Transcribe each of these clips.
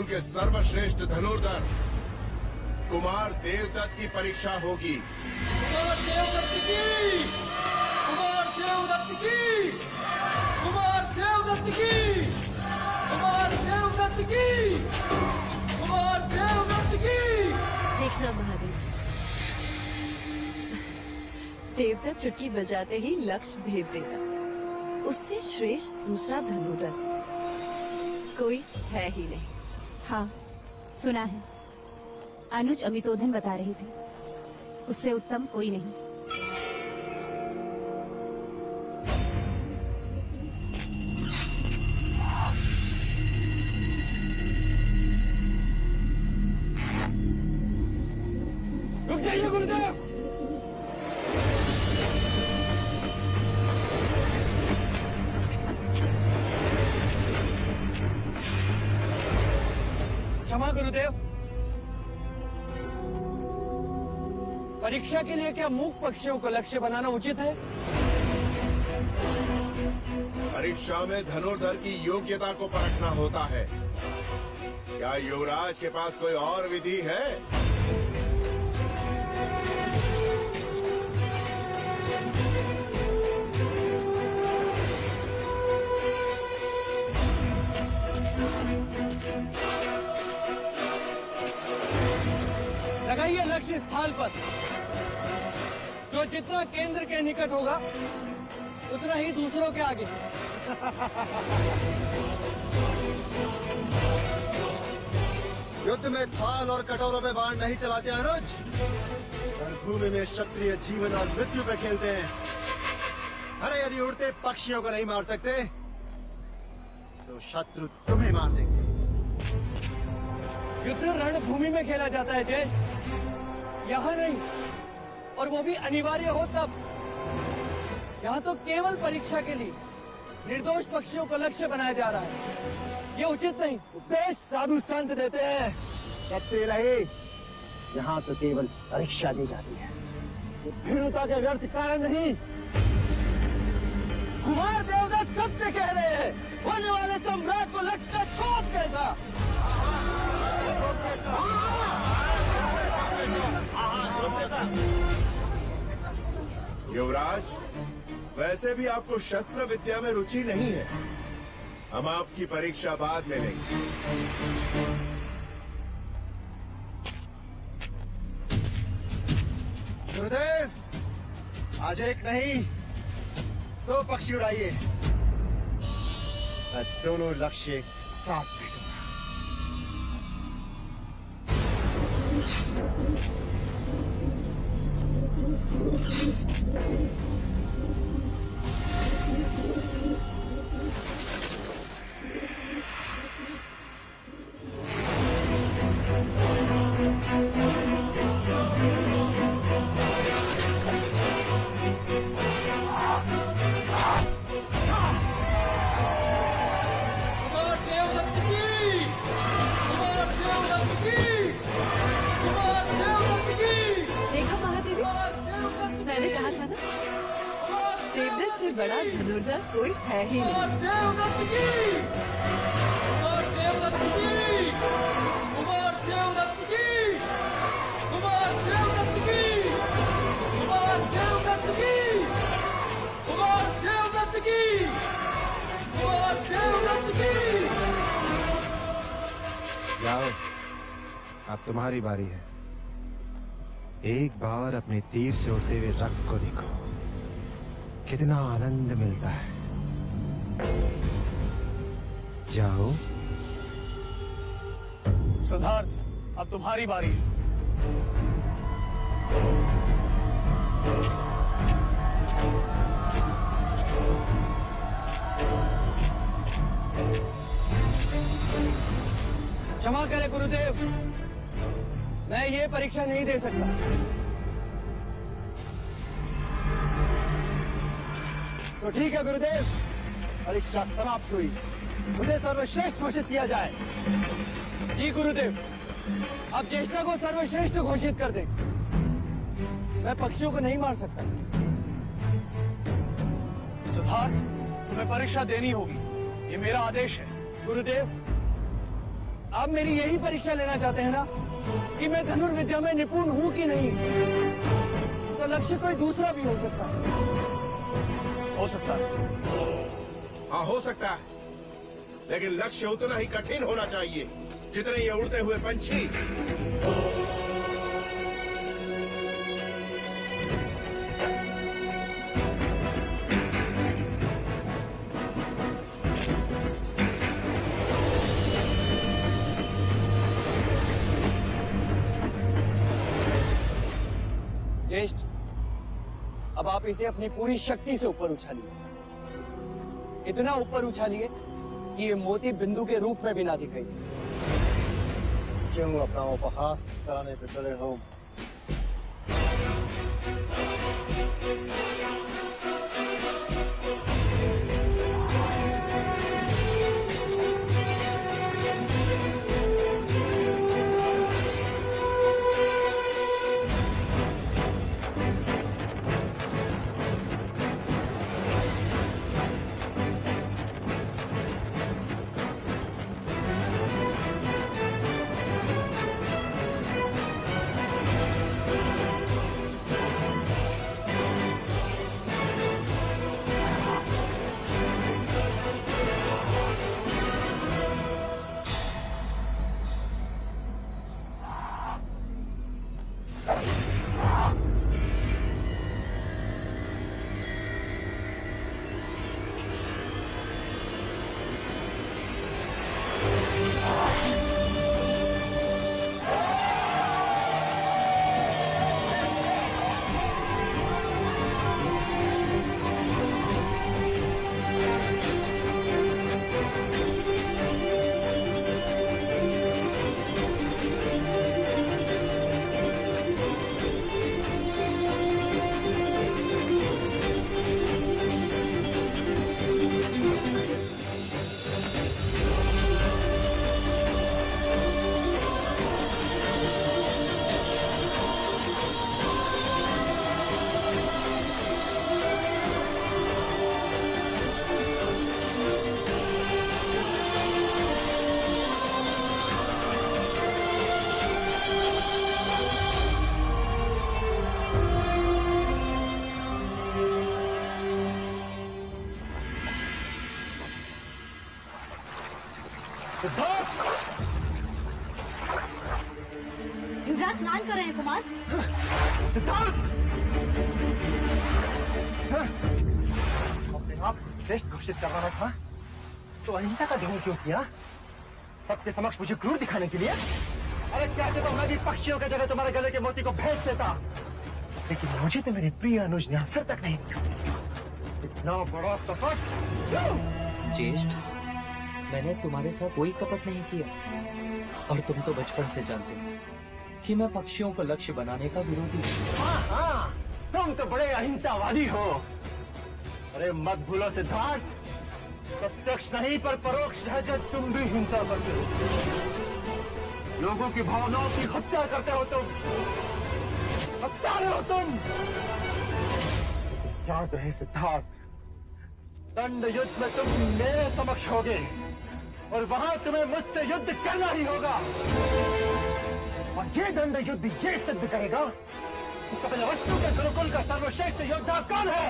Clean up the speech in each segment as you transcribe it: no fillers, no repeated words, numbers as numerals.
के सर्वश्रेष्ठ धनुर्धर कुमार देवदत्त की परीक्षा होगी। कुमार देवदत्त की! कुमार देवदत्त की! कुमार देवदत्त की! कुमार देवदत्त की! कुमार देवदत्त की! देखना महादेव, देवदत्त चुटकी बजाते ही लक्ष्य भेज देगा। उससे श्रेष्ठ दूसरा धनुर्धर कोई है ही नहीं। हाँ, सुना है। अनुज अमितोधन बता रही थी, उससे उत्तम कोई नहीं। रुक जाइए गुरुदेव। क्षमा गुरुदेव, परीक्षा के लिए क्या मूक पक्षियों को लक्ष्य बनाना उचित है? परीक्षा में धनुर्धर की योग्यता को परखना होता है। क्या युवराज के पास कोई और विधि है? लगाइए लक्ष्य स्थान पर। जो जितना केंद्र के निकट होगा उतना ही दूसरों के आगे। युद्ध में थाल और कटोरों में बाण नहीं चलाते अनुज। रणभूमि में क्षत्रिय जीवन और मृत्यु पे खेलते हैं। अरे यदि उड़ते पक्षियों को नहीं मार सकते तो शत्रु तुम्हें मार देंगे। युद्ध रणभूमि में खेला जाता है जयेश, यहाँ नहीं, और वो भी अनिवार्य हो तब। यहाँ तो केवल परीक्षा के लिए निर्दोष पक्षियों को लक्ष्य बनाया जा रहा है। ये उचित नहीं। उपदेश साधु संत देते हैं, कहते रहे। यहाँ तो केवल परीक्षा दी जाती है, भीरुता के व्यर्थ कारण नहीं। कुमार देवदत्त सत्य कह रहे हैं। होने वाले सम्राट को लक्ष्य का छोप कैसा? युवराज, वैसे भी आपको शस्त्र विद्या में रुचि नहीं है। हम आपकी परीक्षा बाद में लेंगे। गुरुदेव, आज एक नहीं दो पक्षी उड़ाइए। दोनों लक्ष्य एक साथ भेजूंगा। बड़ा धनुर्धर कोई है ही नहीं। देवदत्त की! कुमार देवदत्त की! कुमार देवदत्त की! कुमार देवदत्त की! कुमार देवदत्त की! कुमार देवदत्त की! कुमार देवदत्त की! जाओ, अब तुम्हारी बारी है। एक बार अपने तीर से उड़ते हुए रक्त को देखो, कितना आनंद मिलता है। जाओ। सिद्धार्थ, अब तुम्हारी बारी है। क्षमा करें गुरुदेव, मैं ये परीक्षा नहीं दे सकता। तो ठीक है गुरुदेव, परीक्षा समाप्त हुई। मुझे सर्वश्रेष्ठ घोषित किया जाए। जी गुरुदेव, अब ज्येष्ठा को सर्वश्रेष्ठ घोषित कर दें। मैं पक्षियों को नहीं मार सकता। सिद्धार्थ, तुम्हें परीक्षा देनी होगी, ये मेरा आदेश है। गुरुदेव, आप मेरी यही परीक्षा लेना चाहते हैं ना कि मैं धनुर्विद्या में निपुण हूं कि नहीं? तो लक्ष्य कोई दूसरा भी हो सकता है। हो सकता है, हाँ हो सकता है, लेकिन लक्ष्य उतना ही कठिन होना चाहिए जितने ये उड़ते हुए पंछी। ज्येष्ठ, अब आप इसे अपनी पूरी शक्ति से ऊपर उछालिए, इतना ऊपर उछालिए कि ये मोती बिंदु के रूप में भी ना दिखाई। क्यों अपना उपहास कराने पे चले हो? युवराज स्नान कर रहे हैं कुमार। अपने आप श्रेष्ठ घोषित करवाना था तो अहिंसा का ध्यान क्यों किया? सबके समक्ष मुझे क्रूर दिखाने के लिए? अरे क्या कहता मैं भी पक्षियों की जगह तुम्हारे गले के मोती को भेज देता, लेकिन मुझे तो मेरे प्रिय अनुज ने अवसर तक नहीं दिया। इतना बड़ा कपट! ज्येष्ठ, मैंने तुम्हारे साथ कोई कपट नहीं किया और तुम तो बचपन से जानते हो कि मैं पक्षियों को लक्ष्य बनाने का विरोधी हूँ। हाँ, तुम तो बड़े अहिंसावादी हो। अरे मत भूलो सिद्धार्थ, प्रत्यक्ष नहीं पर परोक्ष सहजत तुम भी हिंसा करते हो, लोगों की भावनाओं की हत्या करते हो तुम, हत्यारे हो तुम। याद रहे सिद्धार्थ, दंड युद्ध में तुम मेरे समक्ष होगे और वहां तुम्हें मुझसे युद्ध करना ही होगा। और ये दंड युद्ध ये सिद्ध करेगा कि कपिलवस्तु के गुरुकुल का सर्वश्रेष्ठ योद्धा कौन है।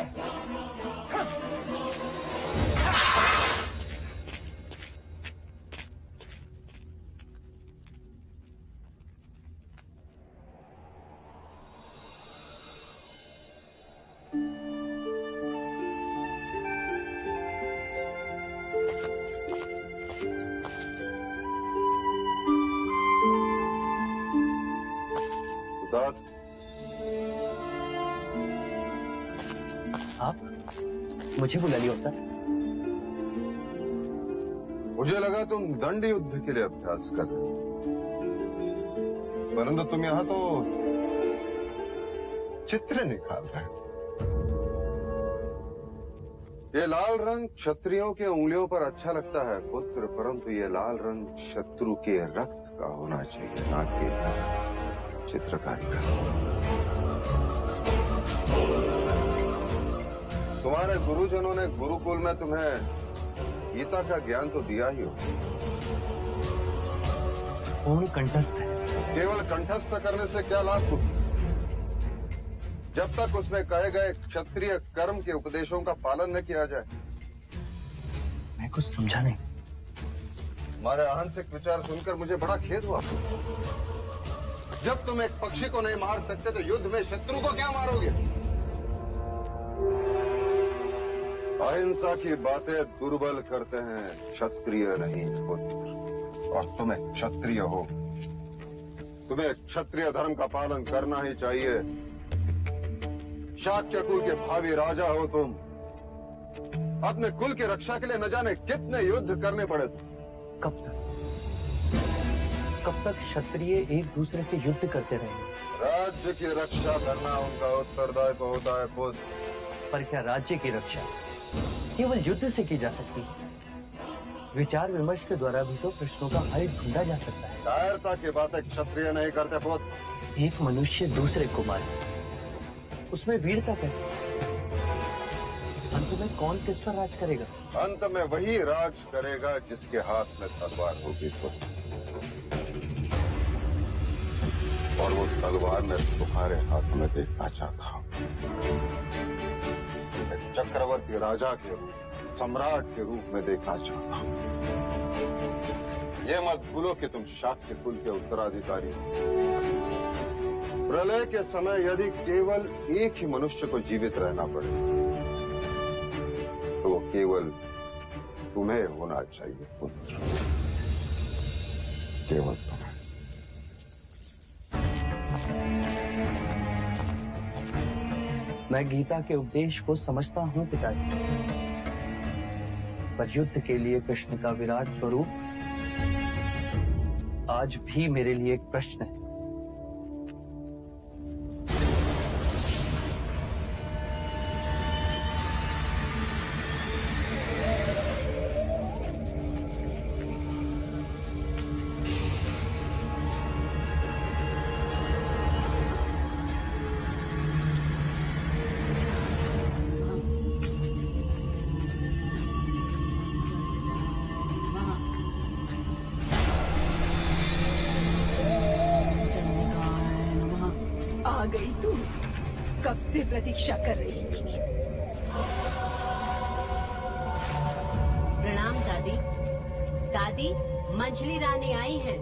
आप मुझे बुला लिया होता? मुझे लगा तुम दंड युद्ध के लिए अभ्यास कर रहे हो, परंतु तुम यहाँ तो चित्र निकाल रहे हो। ये लाल रंग क्षत्रियों के उंगलियों पर अच्छा लगता है पुत्र, परंतु ये लाल रंग शत्रु के रक्त का होना चाहिए, ना कि चित्रकारी का। तुम्हारे गुरुजनों ने गुरुकुल में तुम्हें गीता का ज्ञान तो दिया ही हो, पूर्ण कंठस्थ है। केवल कंठस्थ करने से क्या लाभ पुत्र? जब तक उसमें कहे गए क्षत्रिय कर्म के उपदेशों का पालन न किया जाए। मैं कुछ समझा नहीं। तुम्हारे अहंसिक विचार सुनकर मुझे बड़ा खेद हुआ। जब तुम एक पक्षी को नहीं मार सकते तो युद्ध में शत्रु को क्या मारोगे? अहिंसा की बातें दुर्बल करते हैं, क्षत्रिय नहीं पुत्र। और तुम्हें क्षत्रिय हो, तुम्हें क्षत्रिय धर्म का पालन करना ही चाहिए। शाक्य कुल के भावी राजा हो तुम। अपने कुल की रक्षा के लिए न जाने कितने युद्ध करने पड़े तुम। कब तक क्षत्रिय एक दूसरे से युद्ध करते रहेंगे? राज्य की रक्षा करना उनका उत्तरदायित्व होता है पुत्र। पर क्या राज्य की रक्षा केवल युद्ध से की जा सकती है? विचार विमर्श के द्वारा भी तो प्रश्नों का हल ढूंढा जा सकता है। कायरता की बातें क्षत्रिय नहीं करते पुत्र। एक मनुष्य दूसरे को मारे, उसमें वीरता कैसे? अंत में कौन किस पर राज करेगा? अंत में वही राज करेगा जिसके हाथ में तलवार होगी पुत्र। और वो तलवार मैं तुम्हारे हाथ में देखना चाहता हूँ। एक चक्रवर्ती राजा के रूप, सम्राट के रूप में देखना चाहता हूँ। ये मत भूलो कि तुम शाक्य कुल के उत्तराधिकारी हो। प्रलय के समय यदि केवल एक ही मनुष्य को जीवित रहना पड़े तो वो केवल तुम्हें होना चाहिए पुत्र, केवल तुम्हें। मैं गीता के उपदेश को समझता हूँ पिताजी, पर युद्ध के लिए कृष्ण का विराट स्वरूप आज भी मेरे लिए एक प्रश्न है। आ गई तू, कब से प्रतीक्षा कर रही थी। प्रणाम दादी। दादी, मंझली रानी आई हैं।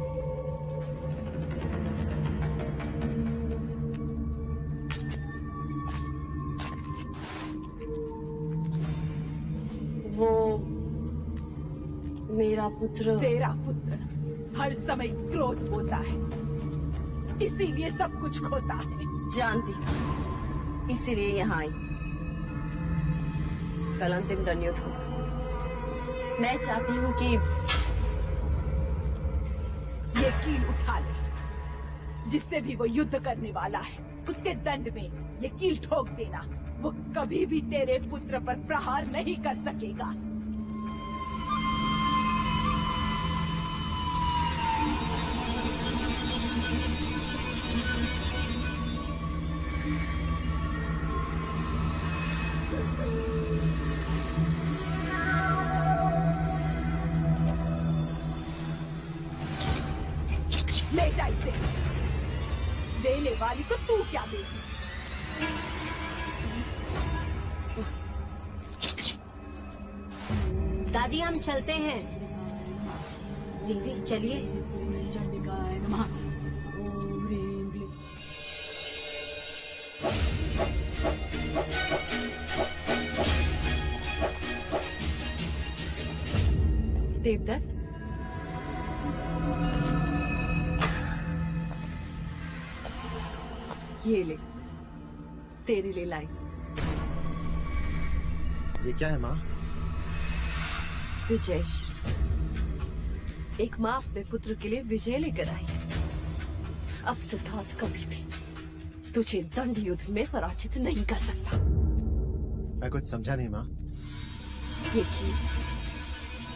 वो मेरा पुत्र। तेरा पुत्र हर समय क्रोध होता है, इसीलिए सब कुछ खोता है। जानती हूँ, इसीलिए यहाँ आई। कल अंतिम दंडयुद्ध होगा। मैं चाहती हूँ कि ये कील उठा ले। जिससे भी वो युद्ध करने वाला है, उसके दंड में ये कील ठोक देना। वो कभी भी तेरे पुत्र पर प्रहार नहीं कर सकेगा। ले जा इसे। देने वाली को तू क्या देगी? दादी, हम चलते हैं। दीदी चलिए। देवदत्त, ये ले, तेरे लिए लाई। ये क्या है माँ? विजय श्री। एक माँ अपने पुत्र के लिए विजय लेकर आई। अब सिद्धार्थ कभी भी तुझे दंड युद्ध में पराजित नहीं कर सकता। मैं कुछ समझा नहीं माँ। ये कील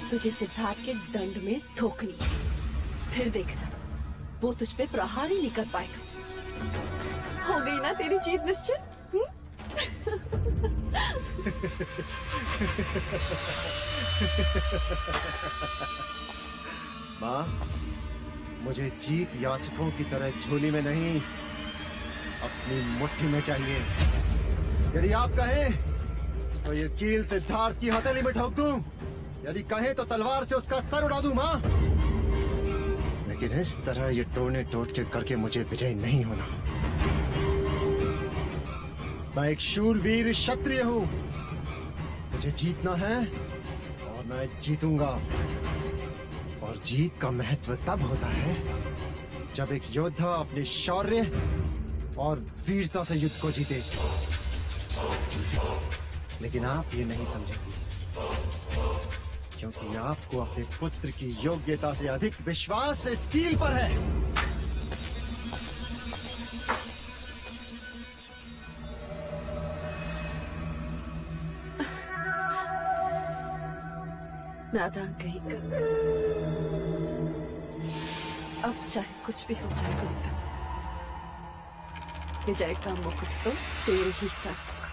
तुझे सिद्धार्थ के दंड में ठोकनी है। फिर देखना, वो तुझ पे प्रहार ही नहीं कर पाएगा। हो गई ना तेरी जीत निश्चित? माँ, मुझे जीत याचकों की तरह झोली में नहीं, अपनी मुट्ठी में चाहिए। यदि आप कहें तो ये कील सिद्धार्थ की हथेली में ठोक दूं, यदि कहें तो तलवार से उसका सर उड़ा दूं मां। लेकिन इस तरह ये टोने टोट के करके मुझे विजय नहीं होना। मैं एक शूरवीर क्षत्रिय हूं, मुझे जीतना है और मैं जीतूंगा। और जीत का महत्व तब होता है जब एक योद्धा अपने शौर्य और वीरता से युद्ध को जीते। लेकिन आप ये नहीं समझेंगे, क्योंकि आपको अपने पुत्र की योग्यता से अधिक विश्वास इस कील पर है। नादान कहीं का। अब चाहे कुछ भी हो जाए गुप्ता, विजय का मुकुट तो तेरे ही सर होगा।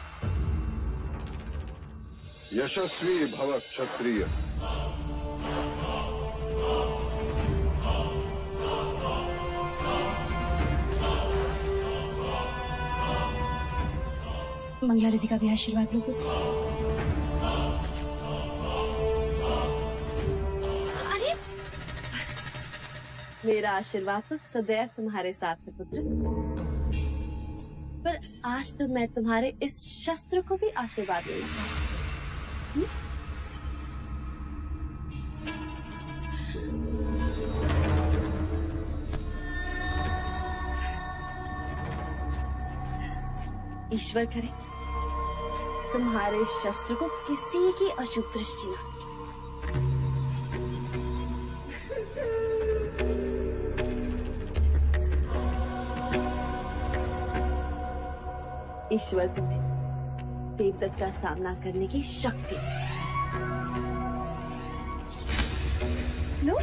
यशस्वी भव क्षत्रिय। मंगला दीदी का भी आशीर्वाद लो। अरे मेरा आशीर्वाद तो सदैव तुम्हारे साथ है पुत्र, पर आज तो मैं तुम्हारे इस शस्त्र को भी आशीर्वाद लेना चाहती हूँ। ईश्वर करे तुम्हारे शस्त्र को किसी की अशुभ दृष्टि ना। ईश्वर तुम्हें देवदत्त का सामना करने की शक्ति दे। लो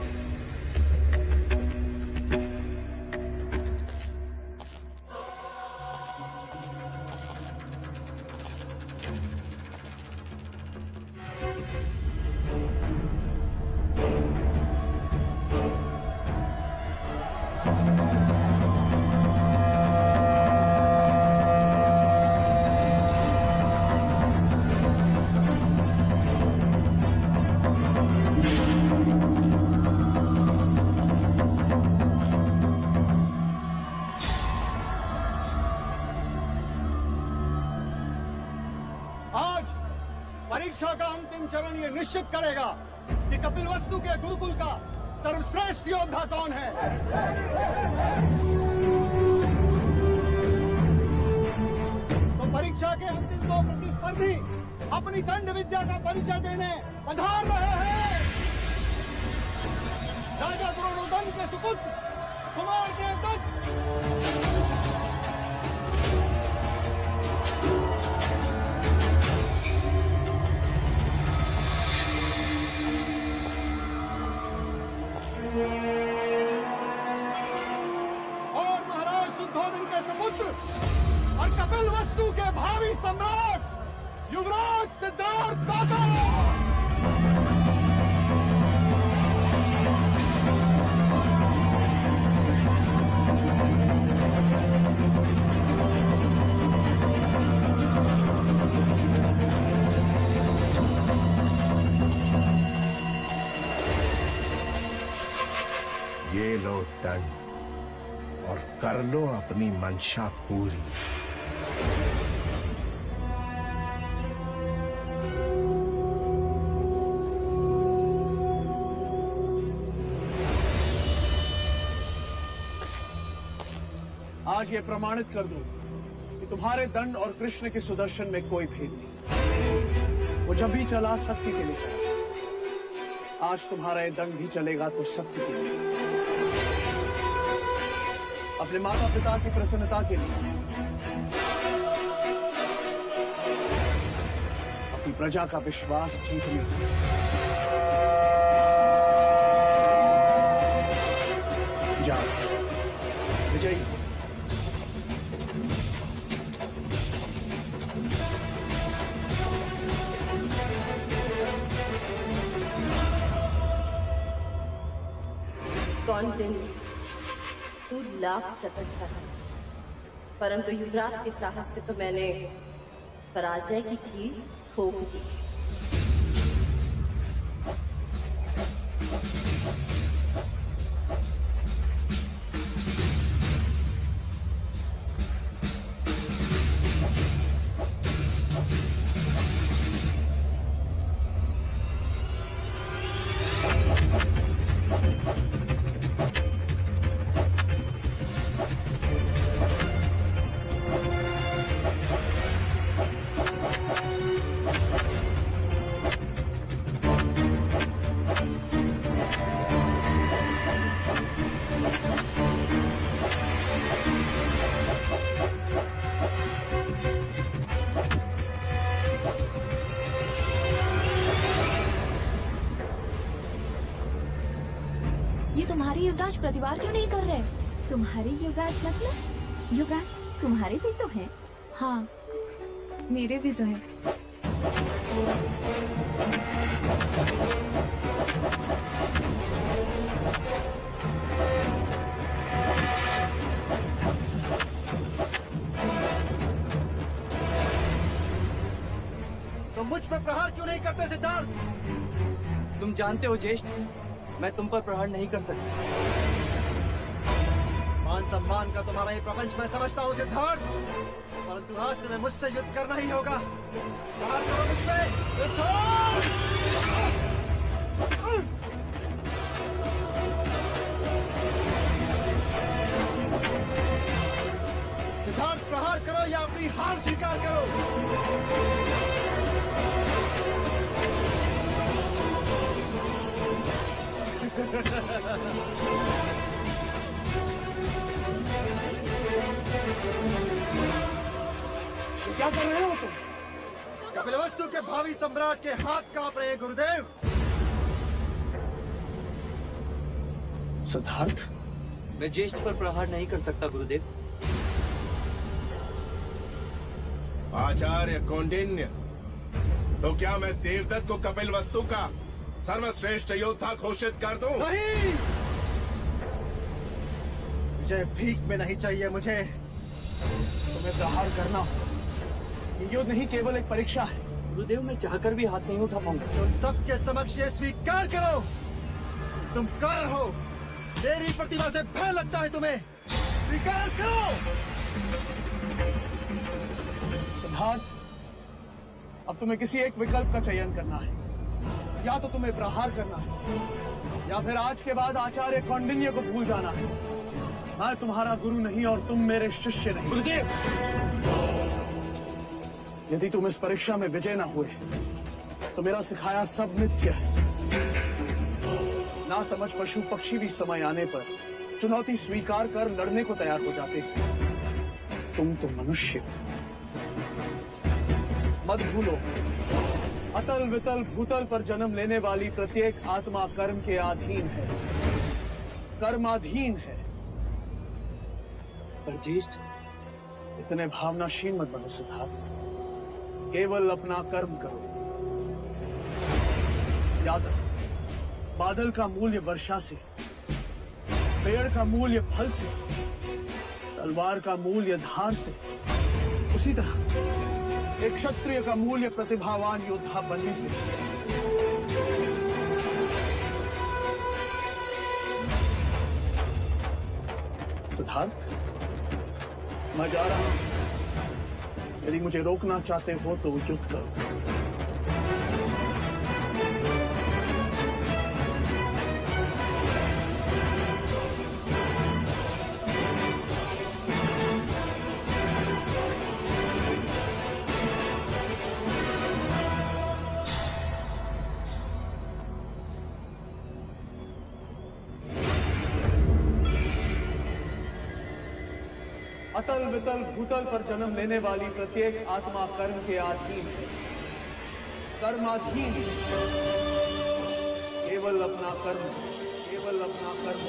परीक्षा का अंतिम चरण ये निश्चित करेगा कि कपिलवस्तु के गुरुकुल का सर्वश्रेष्ठ योद्धा कौन है। तो परीक्षा के अंतिम दो प्रतिस्पर्धी अपनी दंड विद्या का परिचय देने पधार रहे हैं। राजा द्रोणोदन के सुपुत्र कुमार देवदत्त। और महाराज शुद्धोदन के सुपुत्र और कपिलवस्तु के भावी सम्राट युवराज सिद्धार्थ दाता। ये लो दंड और कर लो अपनी मंशा पूरी। आज ये प्रमाणित कर दो कि तुम्हारे दंड और कृष्ण के सुदर्शन में कोई भेद नहीं। वो जब भी चला शक्ति के लिए चला। आज तुम्हारा ये दंड भी चलेगा तो शक्ति के लिए, अपने माता पिता की प्रसन्नता के लिए, अपनी प्रजा का विश्वास जीतने के लिए। जाओ विजयी। कौन दिन लाख चतुर था, परंतु युवराज के साहस पे तो मैंने पराजय की कील ठोक दी। ये तुम्हारे युवराज प्रतिवाद क्यों नहीं कर रहे? तुम्हारे युवराज मतलब? युवराज तुम्हारे भी तो हैं। हाँ, मेरे भी तो हैं। तुम मुझ पे प्रहार क्यों नहीं करते सिद्धार्थ? तुम जानते हो ज्येष्ठ, मैं तुम पर प्रहार नहीं कर सकता। मान सम्मान का तुम्हारा ये प्रपंच मैं समझता हूँ सिद्धार्थ, परंतु आज तुम्हें मुझसे युद्ध करना ही होगा। प्रहार करो मुझ पे सिद्धार्थ! सिद्धार्थ प्रहार करो या अपनी हार स्वीकार करो। क्या कर रहे हो तुम? कपिलवस्तु के भावी सम्राट के हाथ कांप रहे हैं गुरुदेव। सिद्धार्थ, मैं ज्येष्ठ पर प्रहार नहीं कर सकता गुरुदेव। आचार्य कौंडिन्य, तो क्या मैं देवदत्त को कपिलवस्तु का सर्वश्रेष्ठ योद्धा घोषित कर दूं? नहीं, मुझे भीख में नहीं चाहिए। मुझे तुम्हें प्रहार करना हो। ये युद्ध नहीं केवल एक परीक्षा है गुरुदेव, मैं चाहकर भी हाथ नहीं उठा पाऊंगा। तुम सबके समक्ष ये स्वीकार करो, तुम कार हो। मेरी प्रतिभा से भय लगता है तुम्हें। स्वीकार करो। सिद्धार्थ, अब तुम्हें किसी एक विकल्प का चयन करना है। या तो तुम्हें प्रहार करना है, या फिर आज के बाद आचार्य कौंडिन्य को भूल जाना है। मैं तुम्हारा गुरु नहीं और तुम मेरे शिष्य नहीं। गुरुदेव, यदि तुम इस परीक्षा में विजय न हुए तो मेरा सिखाया सब मिथ्य है। ना समझ पशु पक्षी भी समय आने पर चुनौती स्वीकार कर लड़ने को तैयार हो जाते हैं। तुम तो मनुष्य हो। मत भूलो, अतल वितल भूतल पर जन्म लेने वाली प्रत्येक आत्मा कर्म के अधीन है, कर्माधीन है। पर ज्येष्ठ, इतने भावनाशील मत बनो सिद्धार्थ। केवल अपना कर्म करो। याद रखो, बादल का मूल्य वर्षा से, पेड़ का मूल्य फल से, तलवार का मूल्य धार से, उसी तरह एक क्षत्रिय का मूल्य प्रतिभावान योद्धा बनने से। सिद्धार्थ, मैं जा रहा हूं। यदि मुझे रोकना चाहते हो तो युद्ध करो। अतल वितल भूतल पर जन्म लेने वाली प्रत्येक आत्मा कर्म के अधीन है, कर्माधीन है। केवल अपना कर्म, केवल अपना कर्म।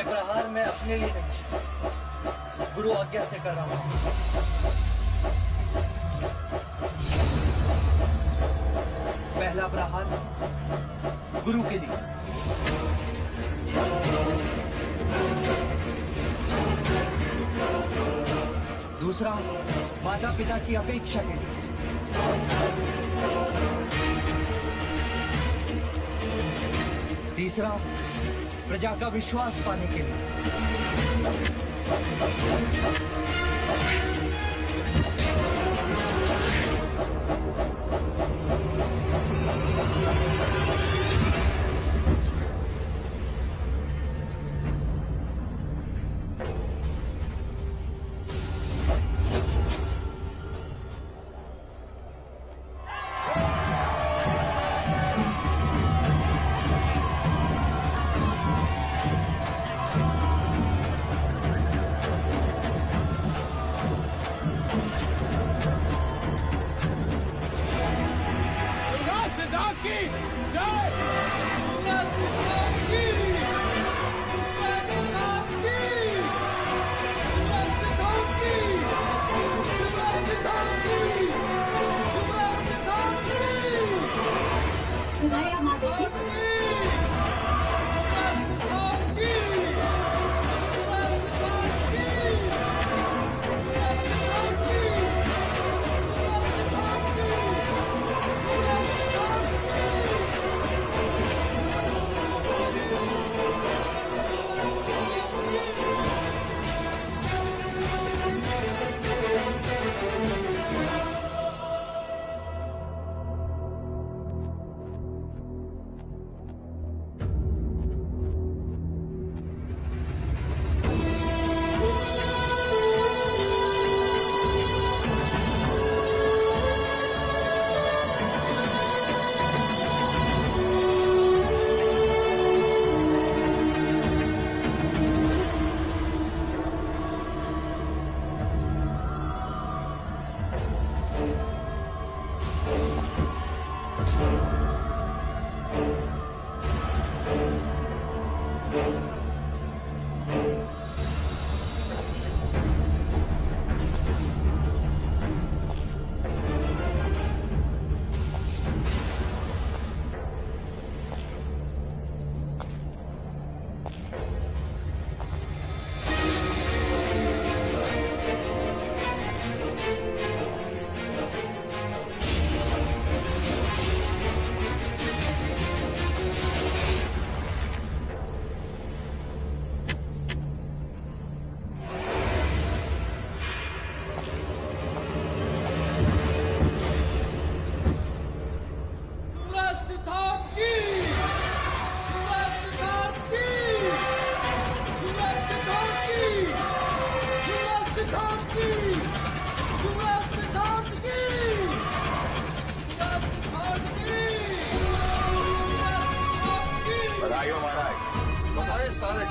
ये प्रहार मैं अपने लिए नहीं, गुरु आज्ञा से कर रहा हूँ। पहला प्रहार गुरु के लिए, दूसरा माता पिता की अपेक्षा के लिए, तीसरा प्रजा का विश्वास पाने के लिए,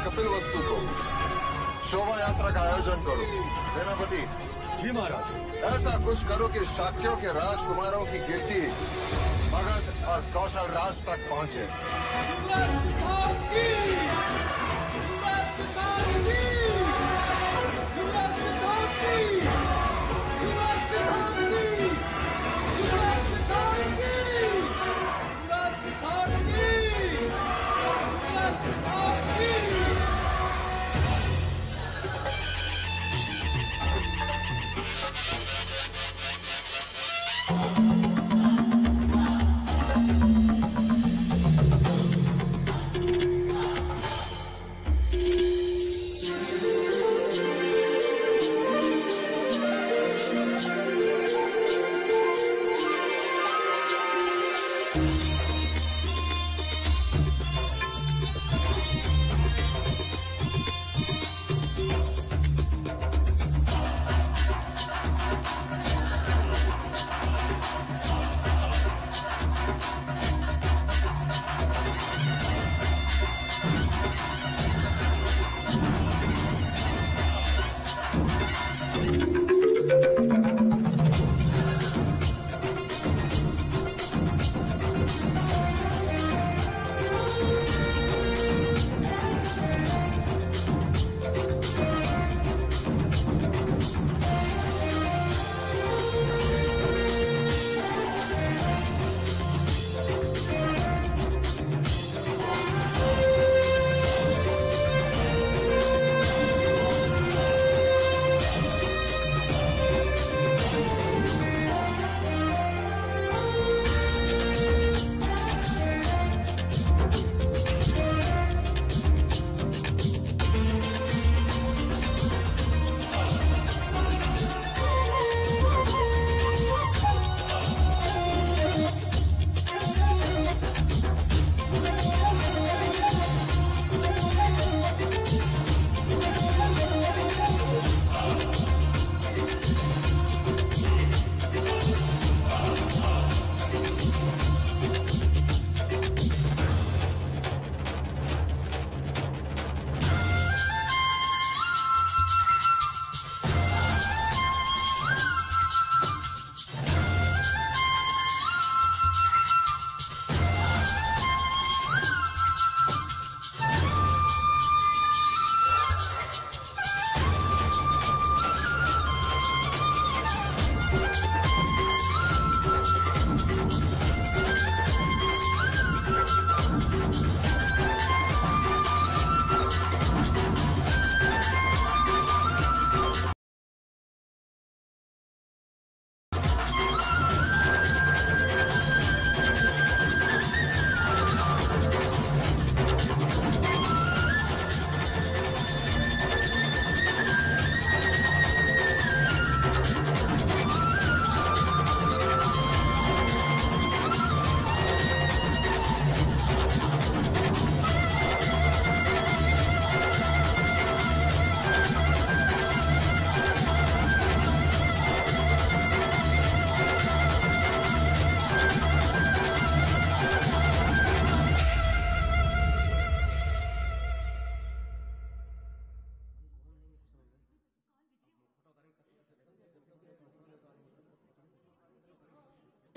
कपिल वस्तु को शोभा यात्रा का आयोजन करो। सेनापति जी महाराज। ऐसा कुछ करो कि शाक्यों के राजकुमारों की कीर्ति मगध और कौशल राज तक पहुंचे।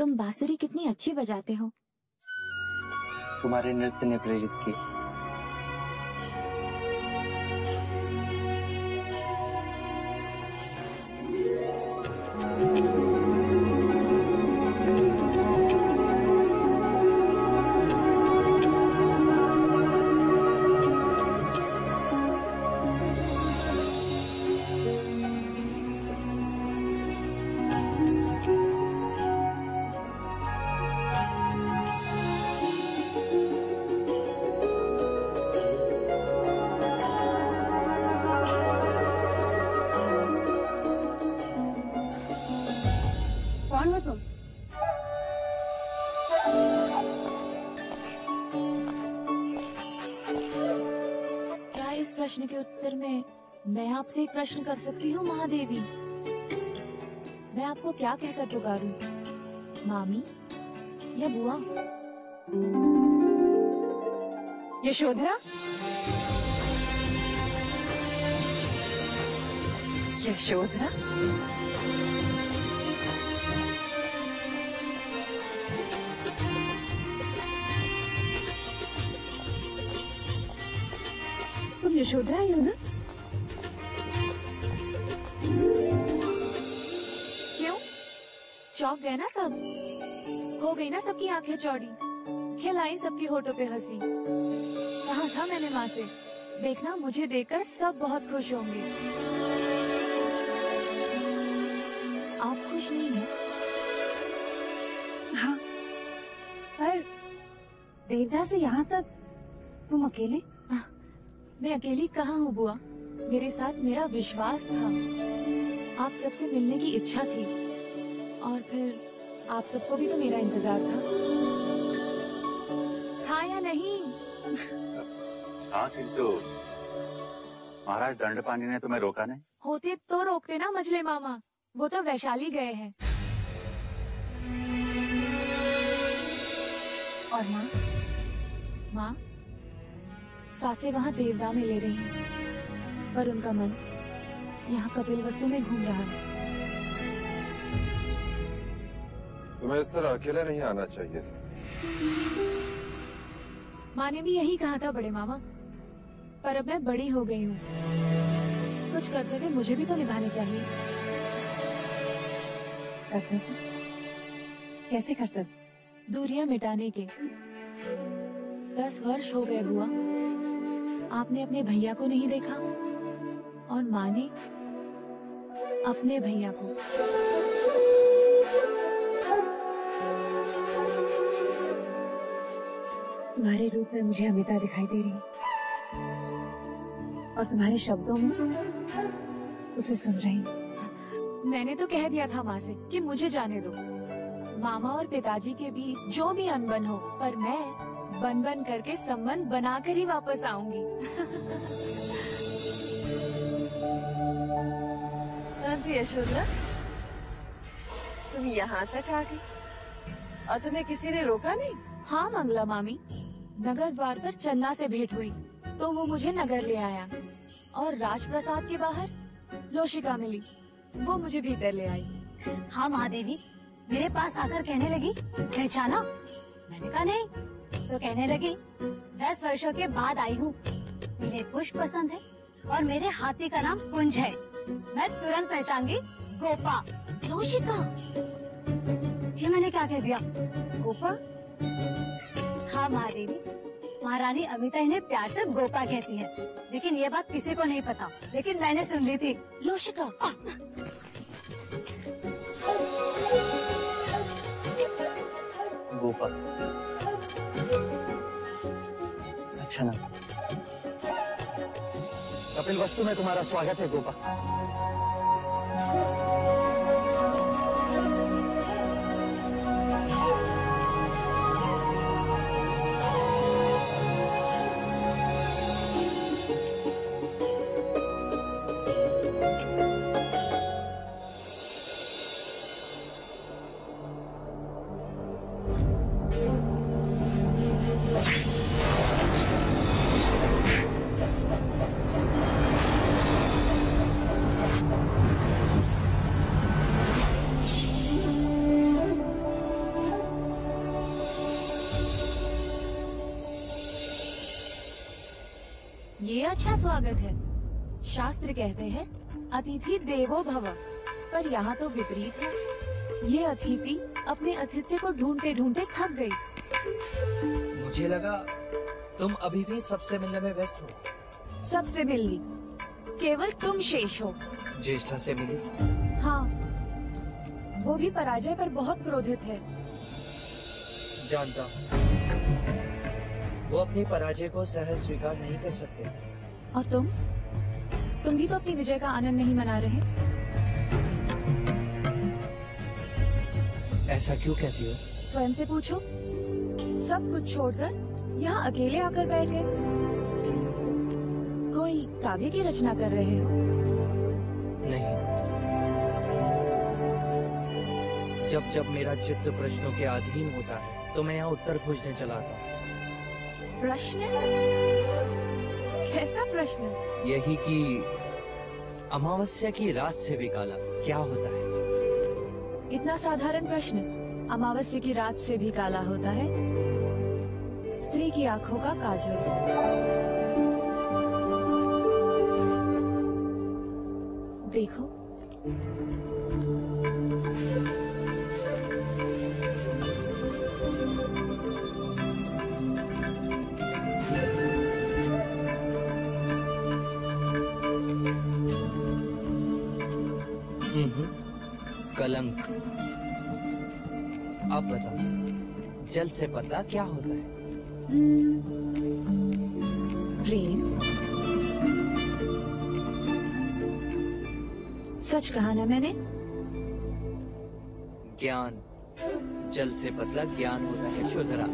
तुम बांसुरी कितनी अच्छी बजाते हो। तुम्हारे नृत्य ने प्रेरित किया। कौन हो तुम? क्या इस प्रश्न के उत्तर में मैं आपसे एक प्रश्न कर सकती हूँ महादेवी? मैं आपको क्या कहकर पुकारूं? मामी या बुआ? यशोधरा? यशोधरा? तुम यशोधरा ही हो ना? क्यों चौंक गए ना सब? हो गई ना सबकी आंखें चौड़ी? खिलाई सबकी होठों पे हंसी? कहा था मैंने माँ से, देखना मुझे देखकर सब बहुत खुश होंगे। आप खुश नहीं हैं? हाँ, पर देवदा से यहाँ तक तुम अकेले? मैं अकेली कहाँ हूँ बुआ, मेरे साथ मेरा विश्वास था, आप सबसे मिलने की इच्छा थी, और फिर आप सबको भी तो मेरा इंतजार था या नहीं? हाँ, किंतु महाराज दंडपानी ने तुम्हें रोका नहीं? होते तो रोकते ना मजले मामा, वो तो वैशाली गए हैं। और माँ? माँ सासे वहाँ देवदा में ले रही हैं, पर उनका मन यहाँ कपिल वस्तु में घूम रहा है। तुम्हें इस तरह अकेले नहीं आना चाहिए था। माँ ने भी यही कहा था बड़े मामा, पर अब मैं बड़ी हो गई हूँ, कुछ कर्तव्य मुझे भी तो निभाने चाहिए। कर्तव्य? कैसे कर्तव्य? दूरियां मिटाने के। 10 वर्ष हो गए बुआ, आपने अपने भैया को नहीं देखा, और माँ ने अपने भैया को। तुम्हारे रूप में मुझे अमिता दिखाई दे रही, और तुम्हारे शब्दों में उसे सुन रही। मैंने तो कह दिया था माँ से कि मुझे जाने दो, मामा और पिताजी के बीच जो भी अनबन हो, पर मैं बन बन करके संबंध बनाकर ही वापस आऊंगी। यशोधरा, तुम यहाँ तक आ गई और तुम्हें किसी ने रोका नहीं? हाँ मंगला मामी, नगर द्वार पर चन्ना से भेंट हुई तो वो मुझे नगर ले आया, और राजप्रसाद के बाहर लोशिका मिली, वो मुझे भीतर ले आई। हाँ महादेवी मेरे पास आकर कहने लगी, पहचाना? मैंने कहा नहीं, तो कहने लगी 10 वर्षों के बाद आई हूँ, मुझे पुष्प पसंद है और मेरे हाथी का नाम कुंज है। मैं तुरंत पहचान गई, गोपा। लोशिका, ये मैंने क्या कह दिया? गोपा? हाँ महादेवी, महारानी अमिता इन्हें प्यार से गोपा कहती है, लेकिन ये बात किसी को नहीं पता, लेकिन मैंने सुन ली थी। लोशिका, गोपा, अच्छा ना। कपिल वस्तु में तुम्हारा स्वागत है गोपा। अच्छा स्वागत है। शास्त्र कहते हैं अतिथि देवो भव, पर यहाँ तो विपरीत है। ये अतिथि अपने अतिथ्य को ढूंढते ढूंढते थक गई। मुझे लगा तुम अभी भी सबसे मिलने में व्यस्त हो। सबसे मिलनी, केवल तुम शेष हो। ज्येष्ठा से मिली? हाँ, वो भी पराजय पर बहुत क्रोधित है। जानता हूँ, वो अपनी पराजय को सहज स्वीकार नहीं कर सकते। और तुम भी तो अपनी विजय का आनंद नहीं मना रहे। ऐसा क्यों कहती हो? स्वयं से पूछो। सब कुछ छोड़कर यहाँ अकेले आकर बैठ गए। कोई काव्य की रचना कर रहे हो? नहीं। जब जब मेरा चित्त प्रश्नों के अधीन होता है तो मैं यहाँ उत्तर खोजने चला आता हूँ। प्रश्न? कैसा प्रश्न? यही कि अमावस्या की रात से भी काला क्या होता है? इतना साधारण प्रश्न। अमावस्या की रात से भी काला होता है स्त्री की आंखों का काजल। देखो, कलंक। अब बताओ, जल से पता क्या होता है? प्रेम। सच कहा ना मैंने? ज्ञान। जल से पतला ज्ञान होता है शोधरा।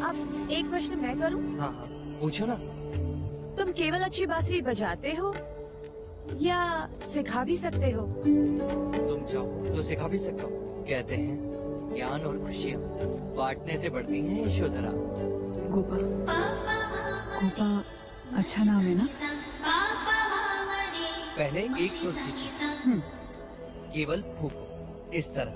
अब एक प्रश्न मैं करूं? हाँ हाँ, पूछो ना। तुम केवल अच्छी बांसुरी बजाते हो या सिखा भी सकते हो? तुम चाहो तो सिखा भी सकता हूँ। कहते हैं ज्ञान और खुशियाँ बांटने से बढ़ती हैं यशोधरा। गोपा, गोपा अच्छा नाम है ना? पहले एक सुर सीखी, केवल फूको इस तरह।